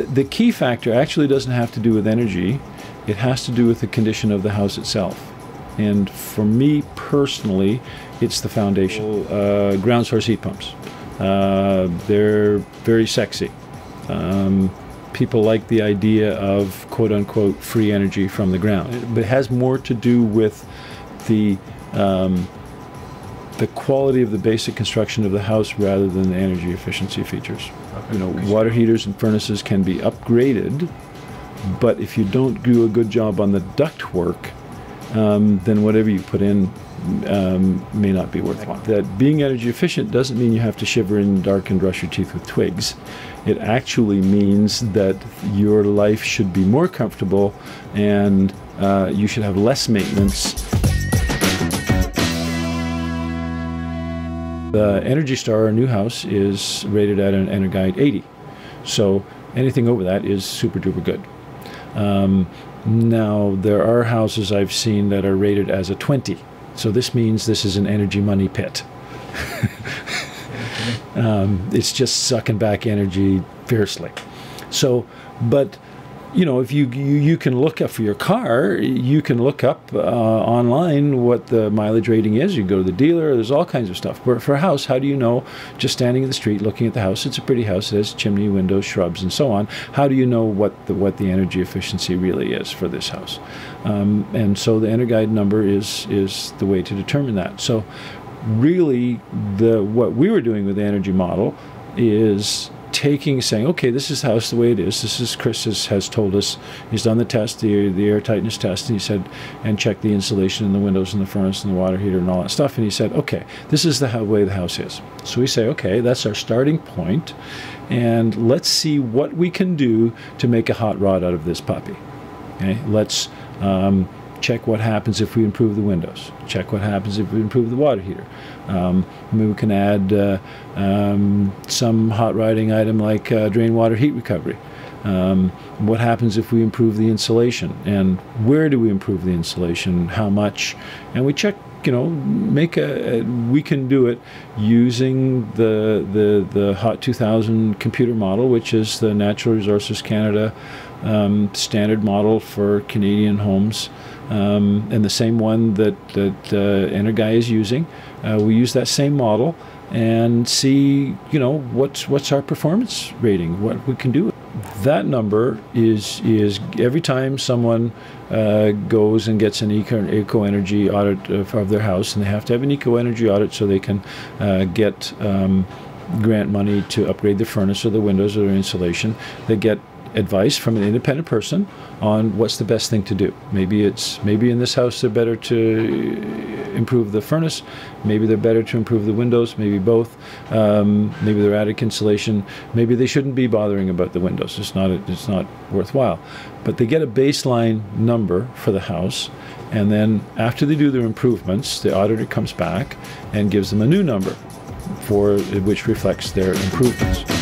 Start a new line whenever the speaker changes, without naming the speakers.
The key factor actually doesn't have to do with energy. It has to do with the condition of the house itself. And for me personally, it's the foundation. Ground source heat pumps. They're very sexy. People like the idea of quote-unquote free energy from the ground. But it has more to do with the quality of the basic construction of the house rather than the energy efficiency features. Okay. You know, water heaters and furnaces can be upgraded, but if you don't do a good job on the duct work, then whatever you put in may not be worthwhile. That being energy efficient doesn't mean you have to shiver in the dark and brush your teeth with twigs. It actually means that your life should be more comfortable and you should have less maintenance. The Energy Star, our new house, is rated at an EnerGuide 80. So anything over that is super duper good. Now, there are houses I've seen that are rated as a 20. So this means this is an energy money pit. It's just sucking back energy fiercely. So, but, you know, if you can look up for your car, you can look up online what the mileage rating is. You go to the dealer, there's all kinds of stuff. But for a house, how do you know, just standing in the street looking at the house, it's a pretty house, it has chimney, windows, shrubs, and so on. How do you know what the energy efficiency really is for this house? And so the EnerGuide number is the way to determine that. So really, what we were doing with the energy model is saying, okay, this is the house the way it is. This is Chris has told us. He's done the test, the air tightness test, and he said, and checked the insulation in the windows and the furnace and the water heater and all that stuff. And he said, okay, this is the way the house is. So we say, okay, that's our starting point, and let's see what we can do to make a hot rod out of this puppy. Okay, let's check what happens if we improve the windows. Check what happens if we improve the water heater. Maybe we can add some hot rodding item like drain water heat recovery. What happens if we improve the insulation? And where do we improve the insulation? How much? And we check, you know, we can do it using the HOT 2000 computer model, which is the Natural Resources Canada standard model for Canadian homes, and the same one that EnerGuide is using. We use that same model and see, you know, what's our performance rating, what we can do. That number is every time someone goes and gets an eco energy audit of their house, and they have to have an eco energy audit so they can get grant money to upgrade the furnace or the windows or their insulation. They get advice from an independent person on what's the best thing to do. Maybe in this house they're better to improve the furnace, maybe they're better to improve the windows, maybe both, maybe they're attic insulation, maybe they shouldn't be bothering about the windows. It's not worthwhile. But they get a baseline number for the house, and then after they do their improvements, the auditor comes back and gives them a new number which reflects their improvements.